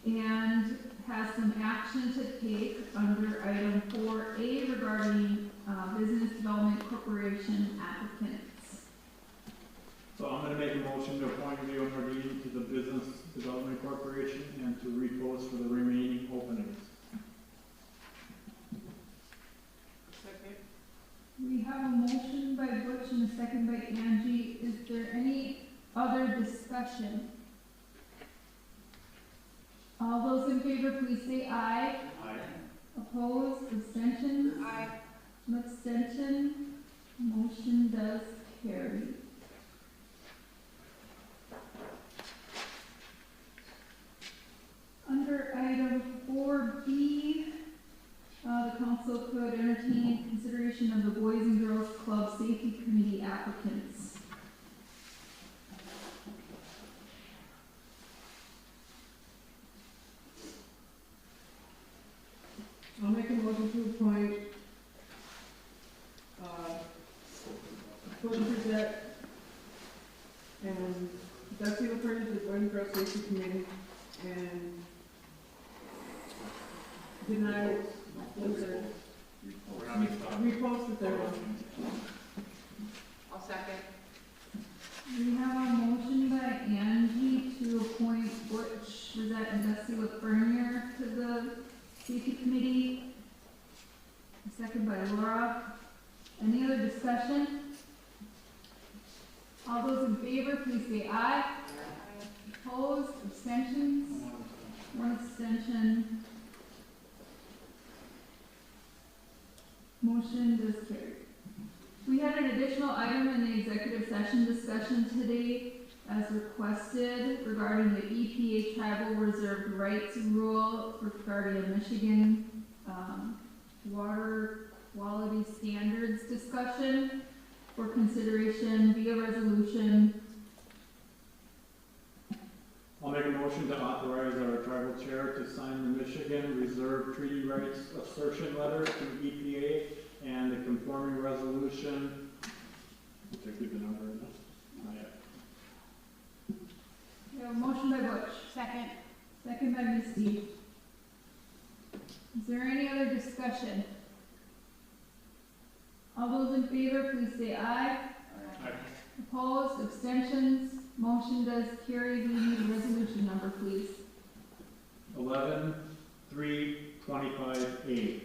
and has some action to take under item 4A regarding Business Development Corporation Applicants. So I'm going to make a motion to appoint Leo Nordine to the Business Development Corporation and to repost for the remaining openings. Second. We have a motion by Butch and a second by Angie. Is there any other discussion? All those in favor, please say aye. Aye. Opposed, abstentions? Aye. An abstention, motion does carry. Under item 4B, the council could entertain consideration of the Boys and Girls Club Safety Committee applicants. I'll make a motion to appoint, Gordon Brissette and Dusty Lafernier to the Boys and Girls Safety Committee, and deny, repost the third one. I'll second. We have a motion by Angie to appoint Butch Brissette and Dusty Lafernier to the Safety Committee. A second by Laura. Any other discussion? All those in favor, please say aye. Opposed, abstentions? One abstention. Motion does carry. We had an additional item in the executive session discussion today as requested regarding the EPA Tribal Reserved Rights Rule regarding a Michigan water quality standards discussion for consideration via resolution. I'll make a motion to authorize our tribal chair to sign the Michigan Reserve Treaty Rights Assertion Letter to EPA and the conforming resolution. Which I give the number in this? Not yet. We have a motion by Butch. Second. Second by Misty. Is there any other discussion? All those in favor, please say aye. Aye. Opposed, abstentions, motion does carry. We need a resolution number, please. 11-3-25-8.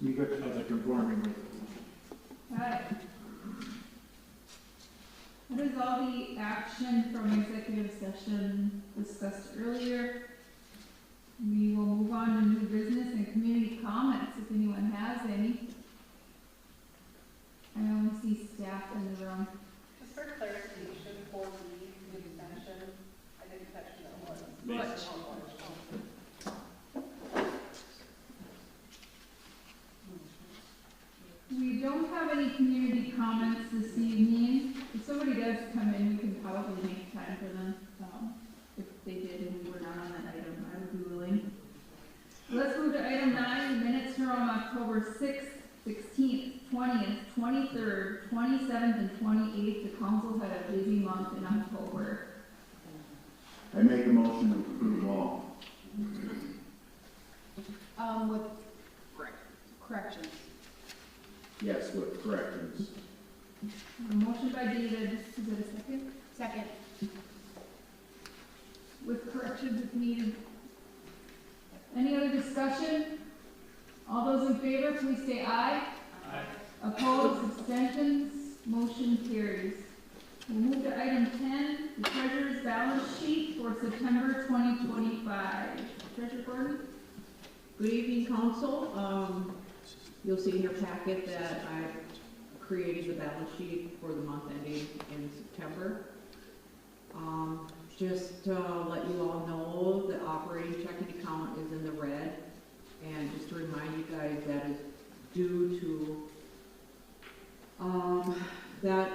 You got as a conforming resolution. Got it. That is all the action from executive session discussed earlier. We will move on to new business and community comments if anyone has any. I only see staff in the room. Just for clarification, for the extension, I didn't catch that one. Butch. We don't have any community comments this evening. If somebody does come in, we can probably make time for them. If they did and we were not on that item, I would be willing. Let's move to item 9, minutes from October 6th, 16th, 20th, 23rd, 27th, and 28th. The council had a busy month in October. I make a motion to approve all. With corrections. Yes, with corrections. A motion by David. Is it a second? Second. With corrections if needed. Any other discussion? All those in favor, please say aye. Aye. Opposed, abstentions, motion carries. We'll move to item 10, the treasurer's balance sheet for September 2025. Treasurer Gordon? Good evening, council. You'll see in your packet that I created the balance sheet for the month ending in September. Just to let you all know, the operating checking account is in the red. And just to remind you guys, that is due to, that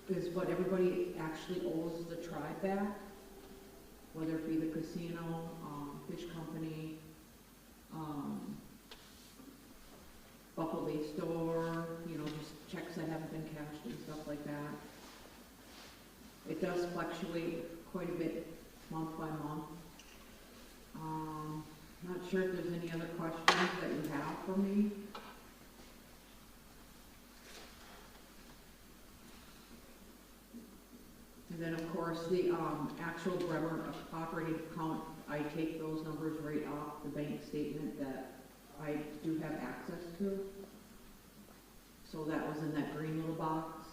is what everybody actually owes the tribe back, whether it be the casino, fish company, Buffalo Bay store, you know, just checks that haven't been cashed and stuff like that. It does fluctuate quite a bit month by month. sure if there's any other questions that you have for me. And then, of course, the actual Bremer operating account, I take those numbers right off the bank statement that I do have access to. So that was in that green little box.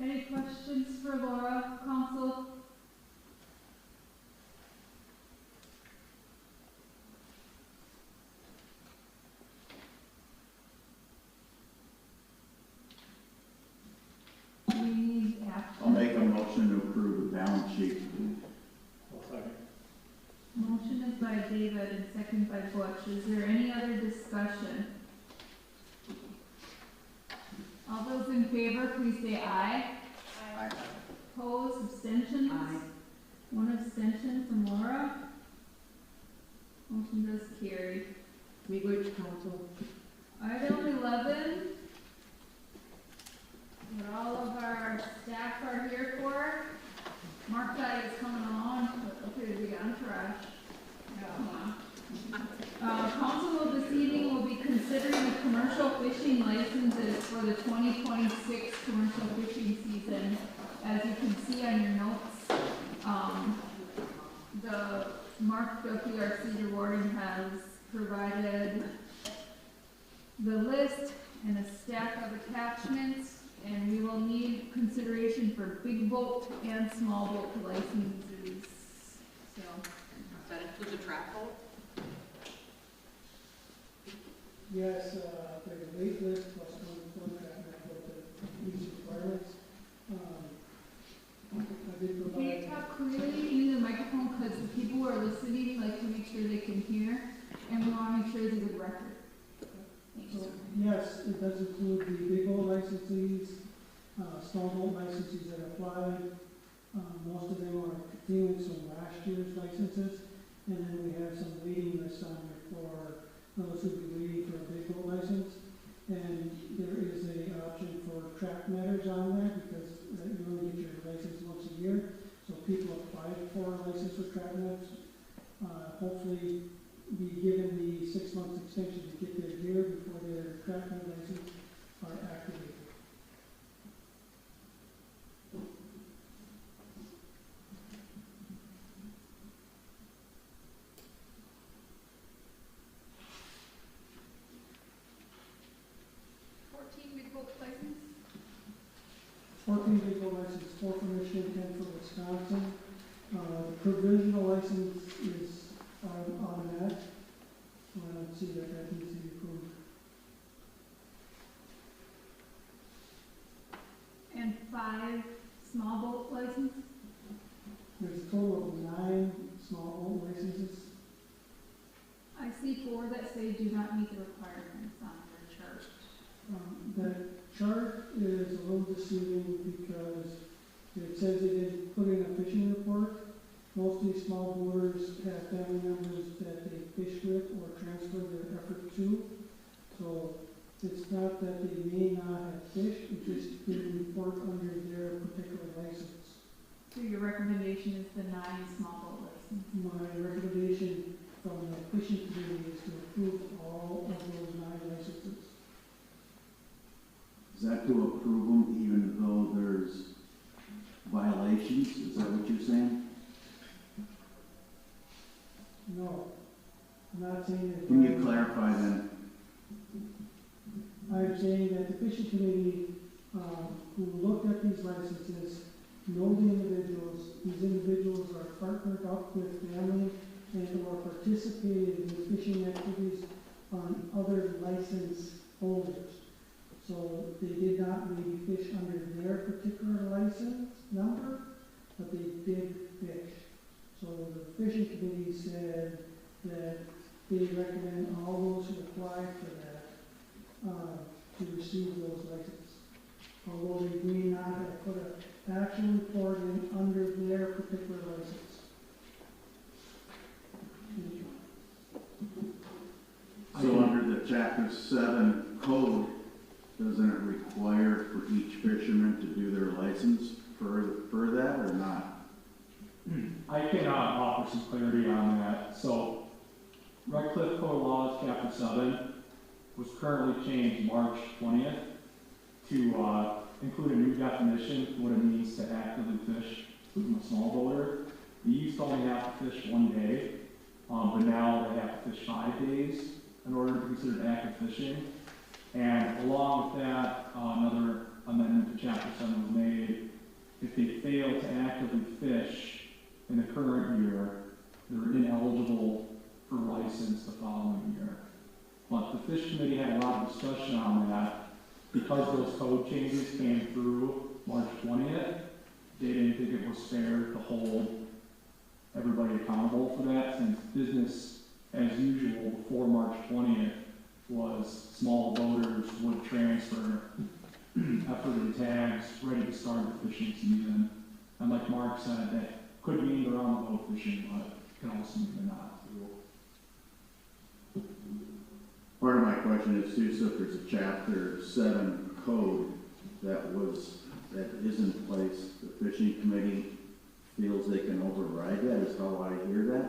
Any questions for Laura, council? We need action. I'll make a motion to approve the balance sheet. I'll second. Motion is by David and second by Butch. Is there any other discussion? All those in favor, please say aye. Aye. Opposed, abstentions? Aye. One abstention from Laura. Motion does carry. Meet which council? Item 11, what all of our staff are here for. Mark Guy is coming along, but okay, we got entourage. Council of this evening will be considering the commercial fishing licenses for the 2026 commercial fishing season. As you can see on your notes, the Mark Duffy, our senior warden, has provided the list and a stack of attachments, and we will need consideration for big boat and small boat licenses. So, Does that include the trap boat? Yes, there's a wait list plus one track map that meets requirements. I did can you provide, talk clearly into the microphone, because the people who are listening like to make sure they can hear, and we want to make sure it's a good record. Thanks. so, yes, it does include the big boat licensees, small boat licensees that applied. Most of them are continuing from last year's licenses, and then we have some waiting lists on there for those who be waiting for a big boat license. And there is a option for track matters on there, because you only get your license once a year. So people apply for a license for track matters, hopefully be given the 6 months extension to get their year before their track mat license are activated. Big boat license? 14 big boat license, 4 for Michigan, 10 for Wisconsin. Provisional license is automatic, so I don't see that needs to be approved. And 5 small boat license? There's a total of 9 small boat licenses. I see 4 that say do not meet the requirements on your chart. The chart is a little deceiving because it says it didn't put in a fishing report. Most of these small boaters have family members that they fish with or transfer their effort to. So it's not that they may not have fished, it just didn't report under their particular license. So your recommendation is the 9 small boat license? My recommendation from the fishing committee is to approve all of those 9 licenses. Is that to approve them even though there's violations? Is that what you're saying? No, I'm not saying that. Can you clarify then? I'm saying that the fishing committee, who looked at these licenses, know the individuals. These individuals are partnered up with family and or participated in fishing activities on other license holders. So they did not maybe fish under their particular license number, but they did fish. So the fishing committee said that they recommend all those who apply for that to receive those licenses. Although they may not have put an actual report in under their particular license. So under the Chapter 7 code, doesn't it require for each fisherman to do their license for that or not? I can offer some clarity on that. So, Red Cliff Code Laws, Chapter 7, was currently changed March 20th to include a new definition for what it means to actively fish from a small boater. You used to only have to fish 1 day, but now they have to fish 5 days in order to be considered active fishing. And along with that, another amendment to Chapter 7 was made. If they fail to actively fish in the current year, they're ineligible for license the following year. But the Fish Committee had a lot of discussion on that. Because those code changes came through March 20th, they didn't think it was fair to hold everybody accountable for that, since business as usual before March 20th was small boaters would transfer effort and tags ready to start the fishing season. And like Mark said, that could mean they're on the boat fishing, but it can also mean they're not too. Part of my question is too, so if there's a Chapter 7 code that is in place, the fishing committee feels they can override that, is how I hear that?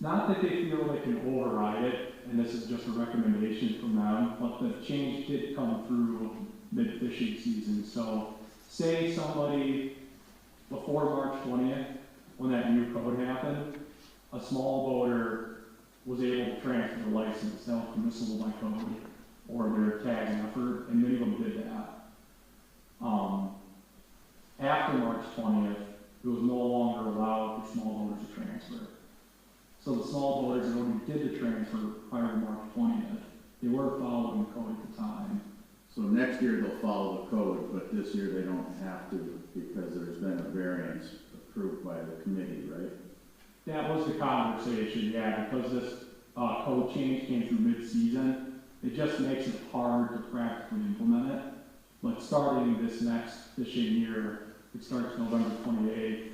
Not that they feel they can override it, and this is just a recommendation from them, but the change did come through mid-fishing season. So say somebody before March 20th, when that new code happened, a small boater was able to transfer the license. That was permissible by code, or their tagging effort, and many of them did that. After March 20th, it was no longer allowed for small boaters to transfer. So the small boaters that already did the transfer prior to March 20th, they were following the code at the time. So next year they'll follow the code, but this year they don't have to because there's been a variance approved by the committee, right? That was the conversation, yeah, because this code change came through mid-season, it just makes it hard to practically implement it. But starting this next fishing year, it starts November 28th,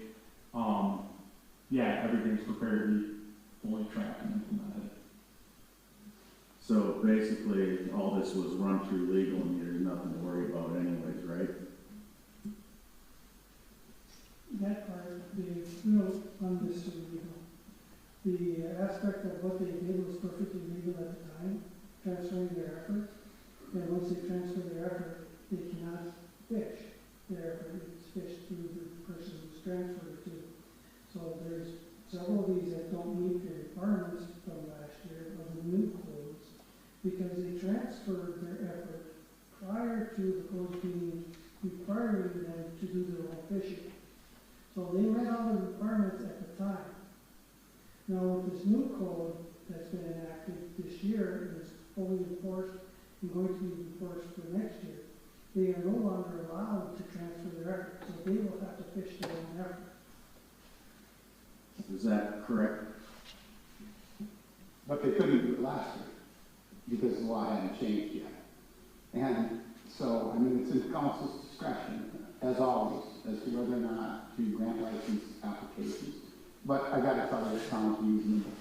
yeah, everything's prepared to be fully tracked and implemented. So basically, all this was run through legal and there's nothing to worry about anyways, right? That part, the real understood legal. The aspect of what they did was perfectly legal at the time, transferring their effort. And once they transfer their effort, they cannot fish their effort. It's fished through the person who's transferred it to. So there's several of these that don't meet the requirements from last year of the new codes because they transferred their effort prior to the codes being requiring them to do their own fishing. So they met all the requirements at the time. Now with this new code that's been enacted this year and is fully enforced and going to be enforced for next year, they are no longer allowed to transfer their effort, so they will have to fish their own effort. Is that correct? But they couldn't do it last year because the law hadn't changed yet. And so, I mean, it's in council's discretion, as always, as to whether or not to grant license applications. But I gotta tell you, it sounds reasonable.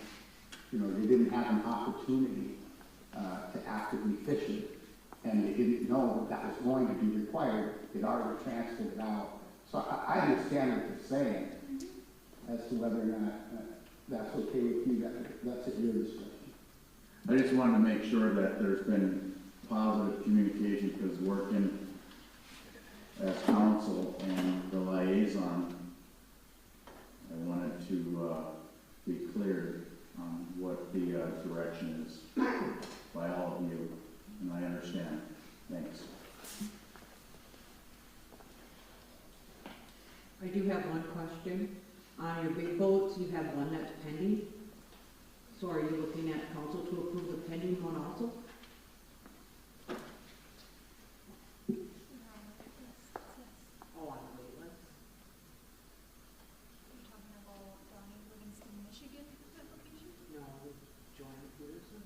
You know, they didn't have an opportunity to actively fish it, and they didn't know that was going to be required. They'd already transferred it out. So I understand what you're saying as to whether or not that's okay with you. That's at your discretion. I just wanted to make sure that there's been positive communication because working as counsel and the liaison, I wanted to be clear on what the direction is by all of you, and I understand. Thanks. I do have one question. On your big boats, you have one that's pending. So are you looking at council to approve the pending one also? Oh, on the wait list? You're talking about Livingston, Michigan application? No, Joanne Peterson.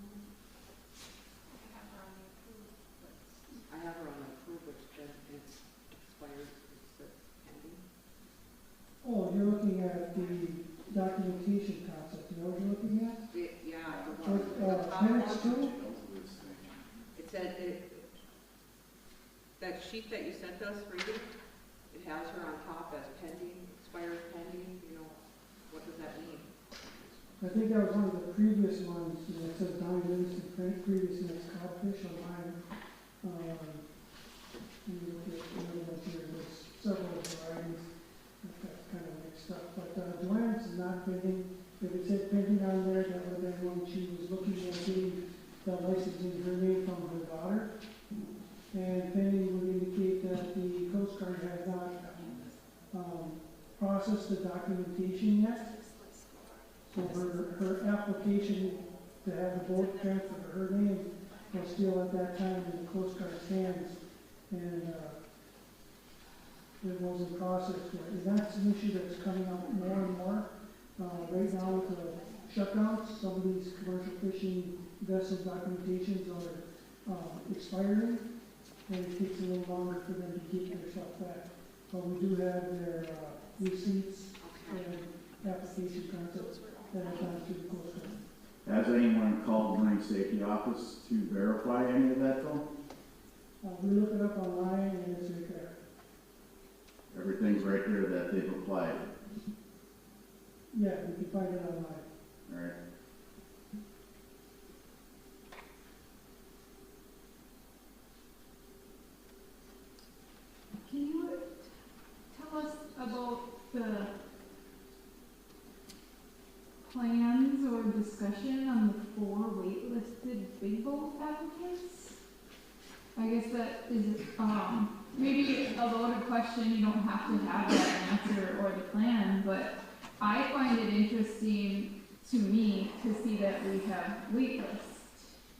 I have her on the approved list. I have her on the approved, which then it's expired, it's pending. Oh, you're looking at the documentation concept, you know what you're looking at? Yeah, the For, one. appendix 2? sheet that you sent us, reading, it has her on top as pending, expired pending, you know, what does that mean? I think that was one of the previous ones, and it says Don Lewis, the previous next codfish on mine. And you look at another one here, there's several varieties, that's kind of mixed up. But Joanne's is not pending. If it said pending on there, that would have been when she was looking at getting the license in her name from her daughter. And pending would indicate that the Coast Guard has not processed the documentation yet. So her application to have the boat transferred to her name was still at that time in the Coast Guard's hands, and it wasn't processed yet. And that's an issue that's coming up more and more. Right now with the shutdowns, some of these commercial fishing vessel documentations are expiring, and it takes a little longer for them to get their stuff back. But we do have their receipts and application concepts that are done through the Coast Guard. Has anyone called the Marine Safety Office to verify any of that though? We look it up online and it's right there. Everything's right there that they've applied. Yeah, you can find it online. All right. Can you tell us about the plans or discussion on the 4 waitlisted big boat applicants? I guess that is, maybe a loaded question, you don't have to have that answer or the plan, but I find it interesting to me to see that we have waitlist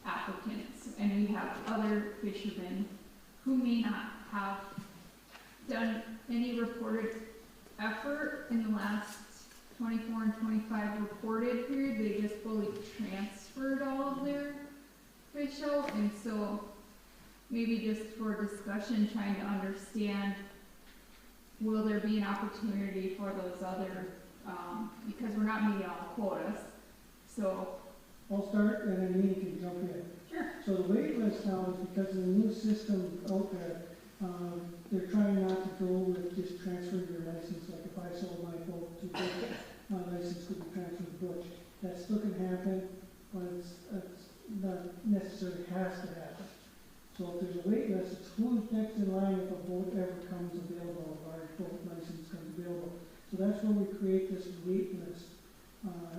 applicants and we have other fishermen who may not have done any reported effort in the last 24 and 25 reported period. They just fully transferred all of their fish out, and so maybe just for discussion, trying to understand, will there be an opportunity for those other, because we're not meeting all the quotas, so. I'll start and then you can jump in. Sure. So the wait list now is because of the new system out there, they're trying not to go with just transferring your license. Like if I sold my boat to Butch, my license could be transferred to Butch. That still can happen, but it's not necessarily has to happen. So if there's a wait list, it's who's next in line if a boat ever comes available, or our boat license comes available. So that's where we create this wait list.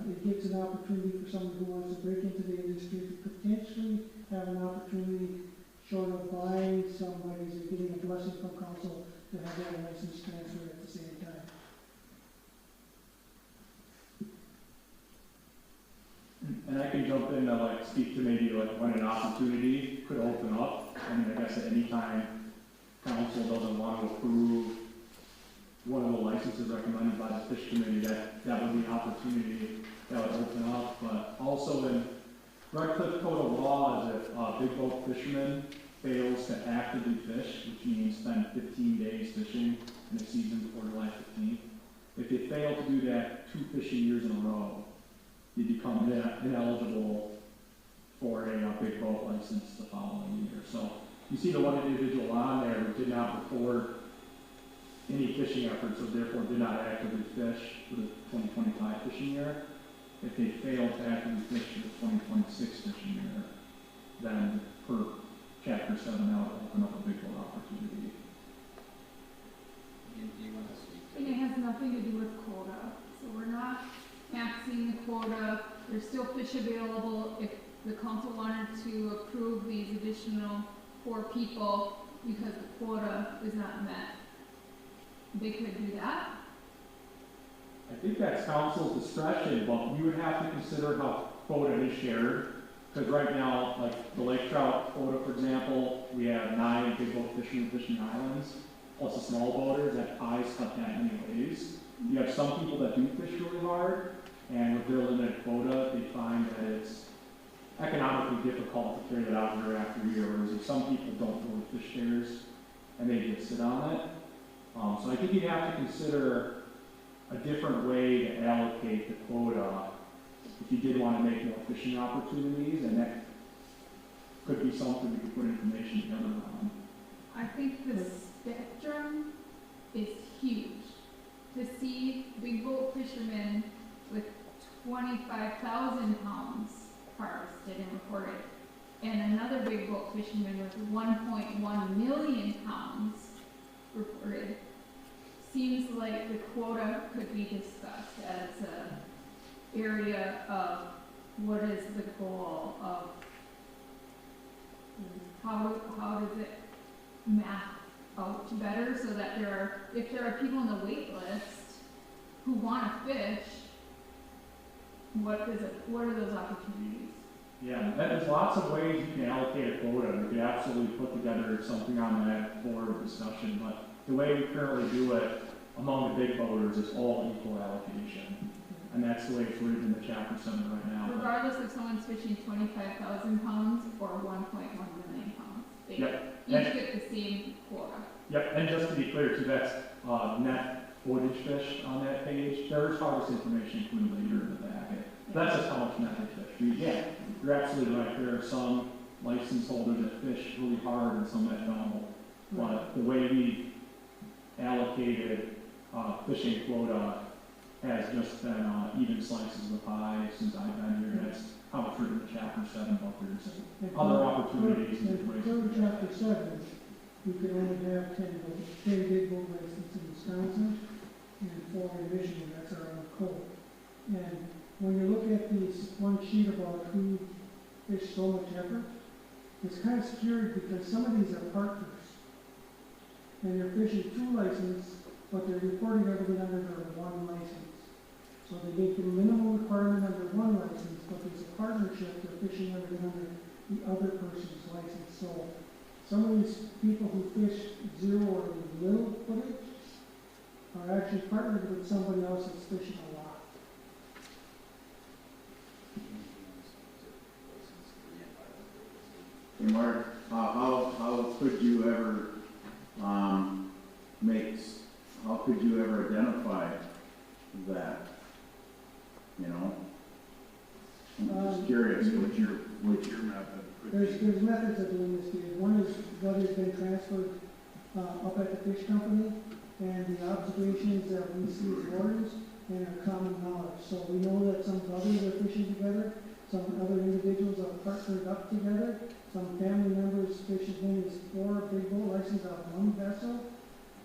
It gives an opportunity for someone who wants to break into the industry to potentially have an opportunity, short of buying somebody's or getting a blessing from council, to have their license transferred at the same time. And I can jump in to like speak to maybe like when an opportunity could open up. I mean, I guess at any time council doesn't want to approve one of the licenses recommended by the fish committee, that would be an opportunity that would open up. But also in Red Cliff Code of Law is if a big boat fisherman fails to actively fish, which means spend 15 days fishing in a season before July 15th. If you fail to do that 2 fishing years in a row, you become ineligible for a big boat license the following year. So you see the one individual on there who did not report any fishing efforts, so therefore did not actively fish for the 2025 fishing year. If they fail to actively fish for the 2026 fishing year, then per Chapter 7, that would open up a big boat opportunity. Do you want to speak? And it has nothing to do with quota, so we're not maxing the quota. There's still fish available. If the council wanted to approve these additional 4 people because the quota is not met, they could do that. I think that's council's discretion, but we would have to consider how quota is shared. Because right now, like the lake trout quota, for example, we have 9 big boat fishermen fishing islands, plus the small boaters that eyes cut that many ways. You have some people that do fish really hard, and with their limited quota, they find that it's economically difficult to carry that out year after year, whereas if some people don't really fish theirs, and they just sit on it. So I think you'd have to consider a different way to allocate the quota if you did want to make more fishing opportunities, and that could be something we could put information together on. I think the spectrum is huge. To see big boat fishermen with 25,000 pounds harvested and recorded, and another big boat fisherman with 1.1 million pounds reported, seems like the quota could be discussed as a area of what is the goal of how does it map out better so that if there are people on the wait list who want to fish, what are those opportunities? Yeah, there's lots of ways you can allocate a quota. We could absolutely put together something on that for discussion, but the way we currently do it among the big boaters is all equal allocation. And that's the way it's written in the Chapter 7 right now. Regardless if someone's fishing 25,000 pounds or 1.1 million pounds, they Yep. each get the same quota. Yep, and just to be clear too, that's net footage fish on that page. There's harvest information included later in the packet. That's just how much net they fish. Yeah, you're absolutely right. There are some license holders that fish really hard and some that don't. But the way we allocated fishing quota has just been even slices of the pie since I've been here. That's how it's written in Chapter 7, but there's other opportunities and In ways. Chapter 7, you can only have 10 big boat licenses in Wisconsin and 4 in Michigan. That's our own code. And when you look at this one sheet about who fish so much effort, it's kind of skewed because some of these are partners. And they're fishing 2 licenses, but they're reporting everything under their 1 license. So they make the minimum requirement under 1 license, but there's a partnership, they're fishing everything under the other person's license. So some of these people who fish 0 or little footage are actually partnered with somebody else that's fishing a lot. Hey Mark, how could you ever how could you ever identify that? You know, I'm just curious what your method would There's be. methods of doing this, Dave. One is what has been transferred up at the fish company, and the observations that we see as lawyers and our common knowledge. So we know that some brothers are fishing together, some other individuals are partnered up together, some family members fish as many as 4 big boat licenses out of 1 vessel.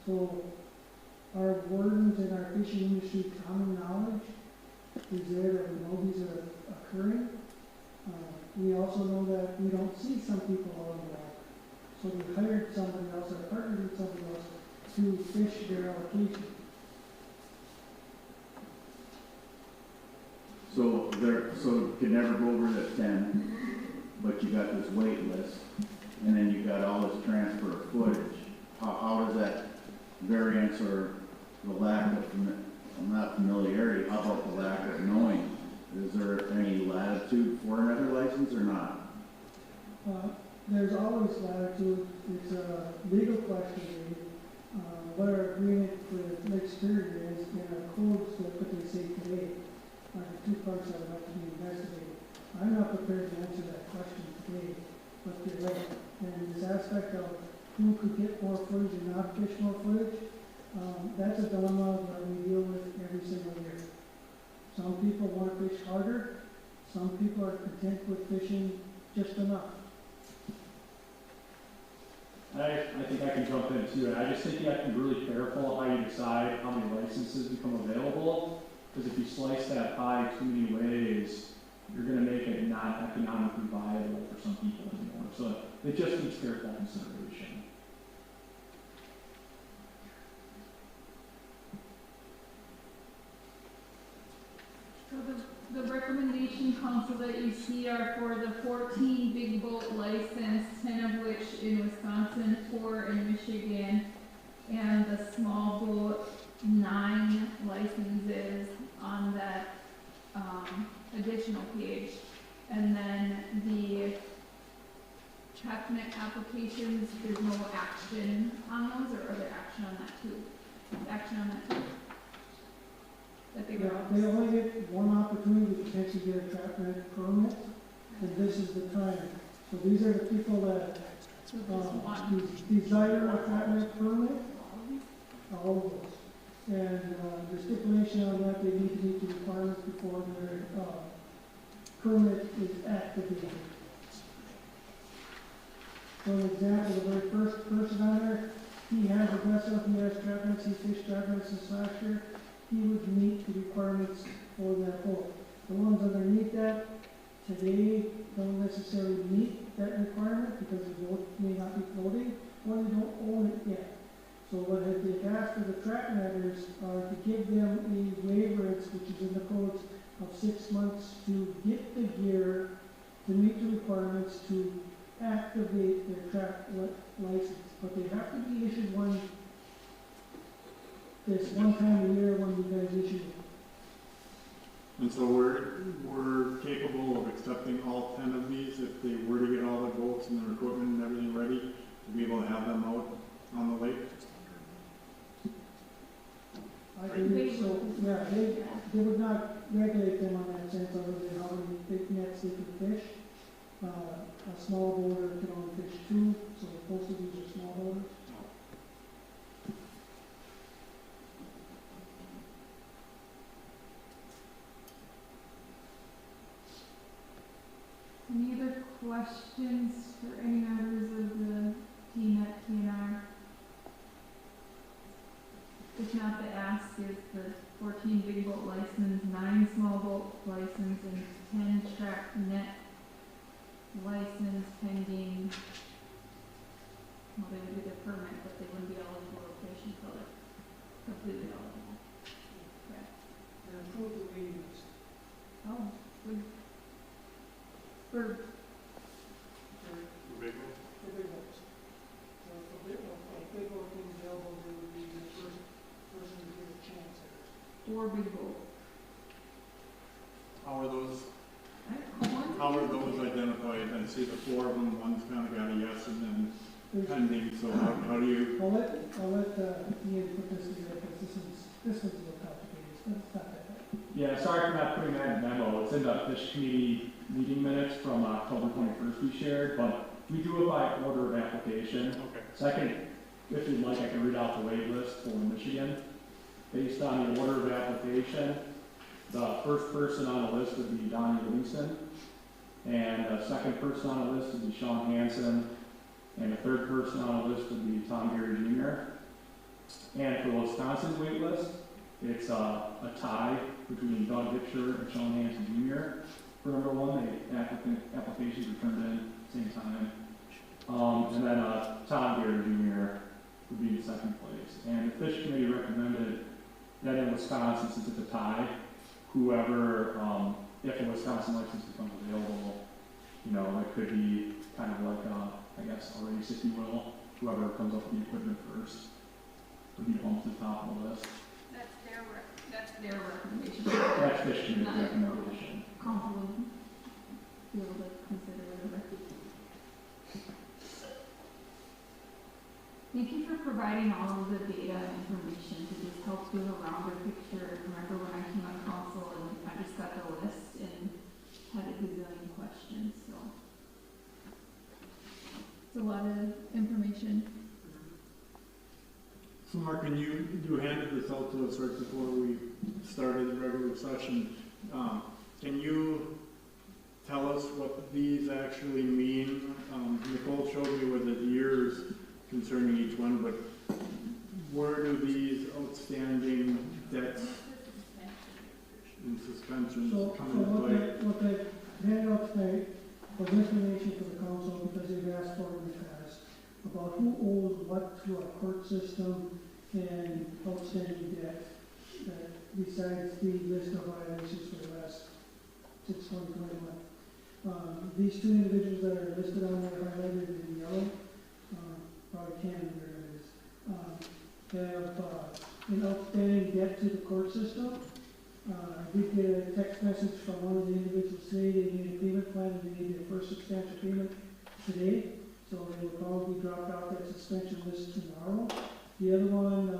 So our wardens and our fishing industry common knowledge is there that we know these are occurring. We also know that we don't see some people along the water. So we hired somebody else or partnered with somebody else to fish their allocation. So you can never go over the 10, but you got this wait list, and then you got all this transfer of footage. How does that variance or the lack of, not familiarity, how about the lack of knowing? Is there any latitude for another license or not? There's always latitude. It's a legal question. What our agreement with Lake Superior is in our codes, what they say today, are the 2 parts that would have to be investigated. I'm not prepared to answer that question today, but you're right. And this aspect of who could get more footage and not fish more footage, that's a dilemma that we deal with every single year. Some people want to fish harder. Some people are content with fishing just enough. I think I can jump in too. I just think you have to be really careful how you decide how many licenses become available. Because if you slice that pie too many ways, you're going to make it not economically viable for some people anymore. So it just needs careful consideration. So the recommendation council that you see are for the 14 big boat license, 10 of which in Wisconsin, 4 in Michigan, and the small boat 9 licenses on that additional page. And then the checknet applications, there's no action on those, or are there action on that too? Action on that too? That they were They only get one opportunity to potentially get a trap net permit, and this is the time. So these are the people that Desire a traffic permit, all of those. And the stipulation on that, they need to meet the requirements before their permit is activated. For example, the very first person on there, he has a vessel, he has traffic, he fished traffic since last year, he would meet the requirements for that boat. The ones underneath that, today, don't necessarily meet that requirement because the boat may not be floating, or they don't own it yet. So what they've asked for the track matters are to give them a waiverance, which is in the codes, of 6 months to get the gear to meet the requirements to activate their track license. But they have to be issued one time a year when you guys issue it. And so we're capable of accepting all 10 of these if they were to get all their boats and their equipment and everything ready to be able to have them out on the lake. I believe so, yeah, they would not regulate them on that sense other than how many big nets they can fish. A small boater can only fish 2, so most of these are small boaters. Any other questions for any members of the team at TNR? If not, the ask is the 14 big boat license, 9 small boat license, and 10 track net license pending. Well, they would get their permit, but they wouldn't be eligible to fish until they're completely eligible. Correct. And approve the waiting list. Oh, good. For Big For big boats. So if a big boat being available, they would be the first person to get a chance at it. or big boat. How are those? One- How are those identified? I see the 4 of them. One's kind of got a yes and then pending. So how do you? I'll let Ian put this together because this one's a little complicated. It's not that bad. Yeah, sorry for not putting that in memo. It's in the fish committee meeting minutes from October 21st we shared, but we do it by order of application. Okay. Second, if you'd like, I can read out the wait list for Michigan. Based on the order of application, the first person on the list would be Donnie Livingston, and the second person on the list would be Sean Hansen, and the third person on the list would be Tom Gary Jr. And for the Wisconsin wait list, it's a tie between Doug Hipsher and Sean Hansen Jr. For number 1, the applications were turned in same time. And then Tom Gary Jr. would be in second place. And the fish committee recommended that in Wisconsin, since it's a tie, whoever, if a Wisconsin license becomes available, you know, it could be kind of like I guess a race, if you will. Whoever comes up with the equipment first would be bumped to the top of the list. That's their recommendation. That's fish committee Not- recommendation. Council would be able to consider whatever. Thank you for providing all of the data and information to just help give a rounder picture. Remember when I came on council and I just got the list and had a gazillion questions, so. It's a lot of information. So Mark, can you handed this out to us right before we started the regular session. Can you tell us what these actually mean? Nicole showed me with the years concerning each one, but where do these outstanding debts and suspensions come into play? What they handed out tonight was information for the council because they've asked for it in the past about who owes what to our court system and outstanding debt. Besides the list of violations for the last 6/2021. These 2 individuals that are listed on there highlighted in yellow, probably can where it is, have an outstanding debt to the court system. I did get a text message from one of the individuals today. They made a payment plan and they made their first substantial payment today. So they will probably drop out that suspension list tomorrow. The other one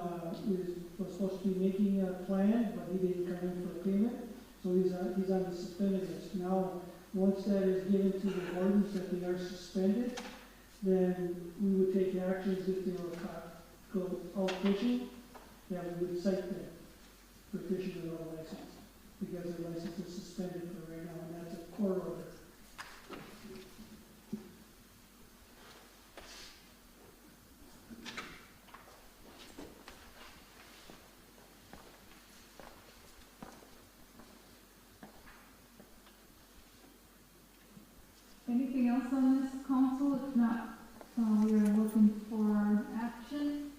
was supposed to be making a plan, but he didn't come in for a payment. So he's on the suspended list. Now, once that is given to the wardens that they are suspended, then we would take actions if they were caught go out fishing, that we would cite them for fishing without a license, because their license is suspended for right now, and that's a court order. Anything else on this, council? If not, we are looking for action.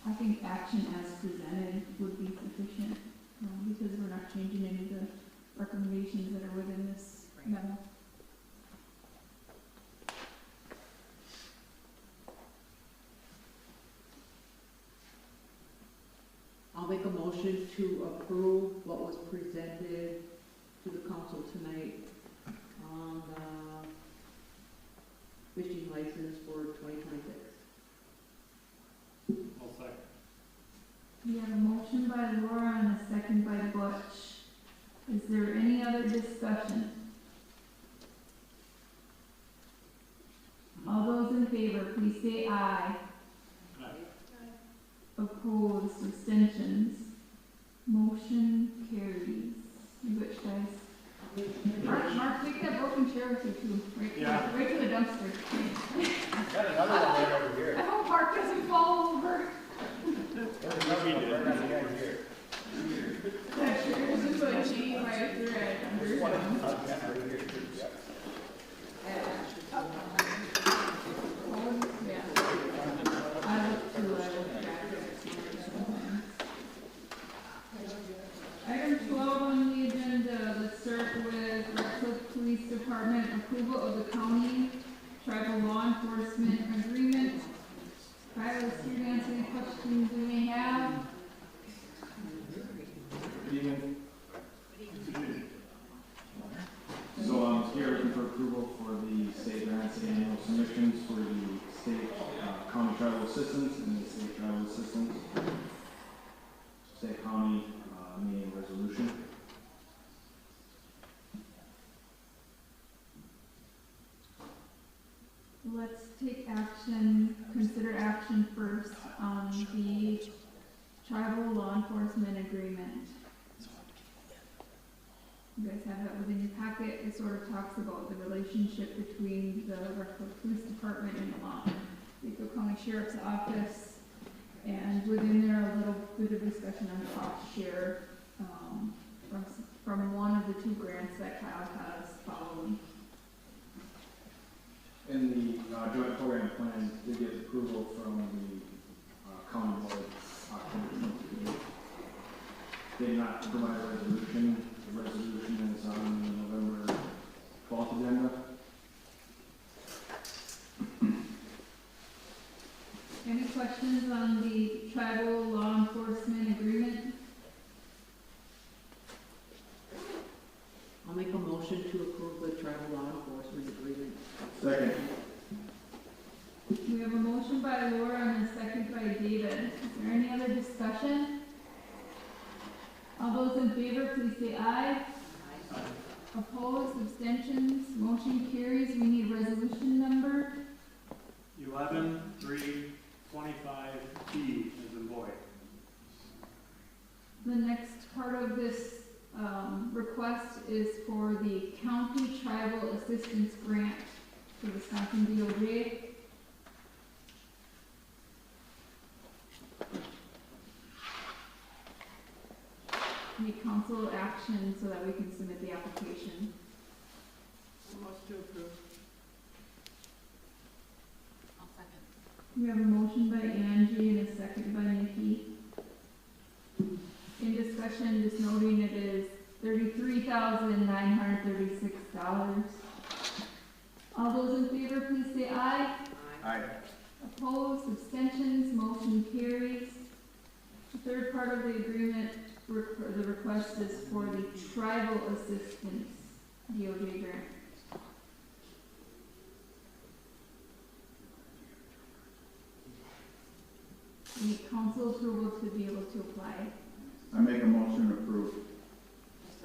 I think action as presented would be sufficient, because we're not changing any of the recommendations that are within this memo. I'll make a motion to approve what was presented to the council tonight on the fishing license for 2026. I'll second. We have a motion by Laura and a second by Butch. Is there any other discussion? All those in favor, please say aye. Opposed, abstentions, motion carries. You bitch guys. Mark, take that broken chair with you too, right to the dumpster. Got another one right over here. I hope Mark doesn't fall over. There's another one right on the end here. That chair is just like cheating by a thread under his One arm. right here too, yep. Yeah. I look too, I look back at it sometimes. Item 12 on the agenda, let's start with Redcliffe Police Department approval of the county tribal law enforcement agreement. Kyle, is here to answer any questions we may have? Good evening. So I'm here looking for approval for the state grants and annual submissions for the state county tribal assistance and the state tribal assistance. State county meeting resolution. Let's take action, consider action first on the tribal law enforcement agreement. You guys have that within your packet. It sort of talks about the relationship between the Redcliffe Police Department and the Bezhigogaabaw County Sheriff's Office. And within there, a little bit of discussion on cost share from one of the two grants that Kyle has following. In the joint program plan, did get approval from the county board October 28th. Did not provide a resolution. The resolution is on the November 12th agenda. Any questions on the tribal law enforcement agreement? I'll make a motion to approve the tribal law enforcement agreement. Second. We have a motion by Laura and a second by David. Is there any other discussion? All those in favor, please say aye. Aye. Opposed, abstentions, motion carries. We need resolution number 11-3-25 B as in boy. The next part of this request is for the County Tribal Assistance Grant for Wisconsin DOJ. Need council action so that we can submit the application. Motion to approve. I'll second. We have a motion by Angie and a second by Nikki. In discussion, just noting it is $33,936. All those in favor, please say aye. Aye. Opposed, abstentions, motion carries. The third part of the agreement, the request is for the tribal assistance DOJ grant. We need council approval to be able to apply. I make a motion to approve.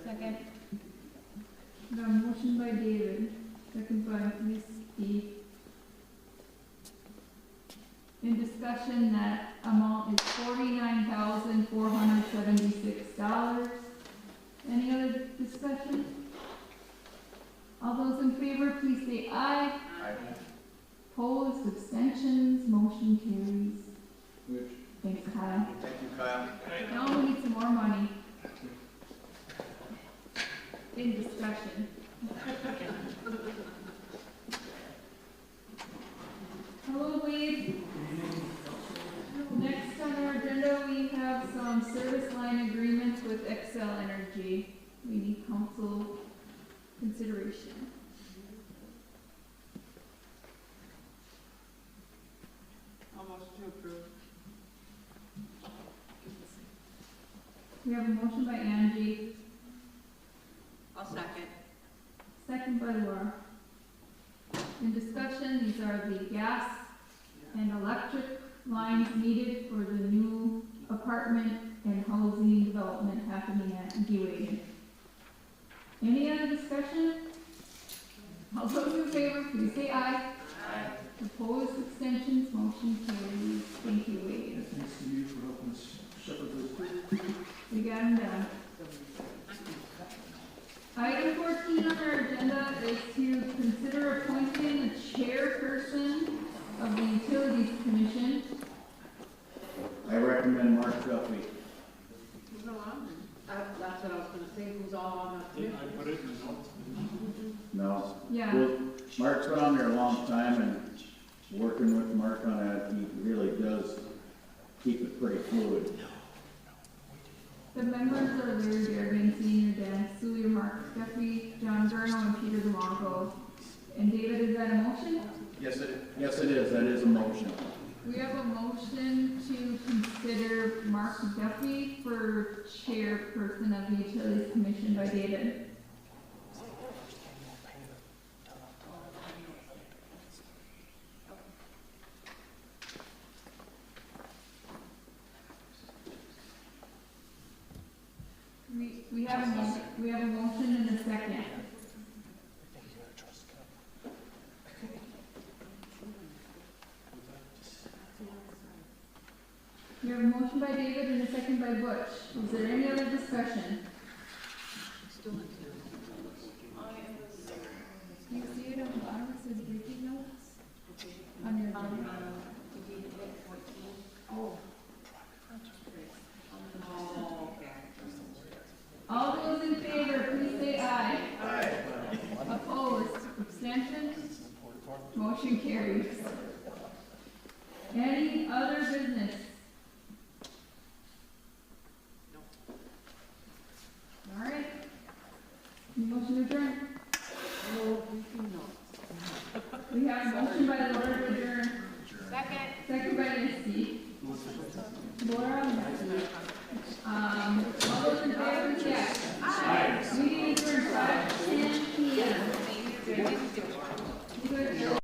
Second. We have a motion by David, second discussion, that amount is $49,476. Any other discussion? All those in favor, please say aye. Opposed, abstentions, motion carries. Thanks, Kyle. Thank you, Kyle. Now we need some more money. In discussion. Hello, Wade. Next on our agenda, we have some service line agreements with Xcel Energy. We need council consideration. Almost to approve. We have a motion by Angie, I'll second. second by Laura. In discussion, these are the gas and electric lines needed for the new apartment and housing development happening at b.Boys. Any other discussion? All those in favor, please say aye. Opposed, abstentions, motion carries. Thank you, Wade. Thanks to you for helping us shepherd this. We got them done. Item 14 on our agenda is to consider appointing a chairperson of the Utilities Commission. I recommend Mark Duffy. Who's all on there? That's what I was gonna say, who's all on that too? I put it in the notes. No. Yeah, Well, Mark's been on there a long time, and working with Mark on that, he really does keep it pretty fluid. the members are Larry Bergen, Senior, Dan Sulier, Mark Duffy, John Gurno, and Peter DeMonco. And David, is that a motion? Yes, it is. That is a motion. We have a motion to consider Mark Duffy for chairperson of the Utilities Commission by David. We have a motion and a second. We have a motion by David and a second by Butch. Is there any other discussion? You see it on the bottom, it says briefing notes? On your agenda? Oh. Oh, okay. All those in favor, please say aye. Opposed, abstentions, motion carries. Any other business? All right. Motion to adjourn. We have a motion by Laura to adjourn. Second. Second by Misty. Laura, all those in favor, yes. Meeting adjourned 5:10 p.m. Good.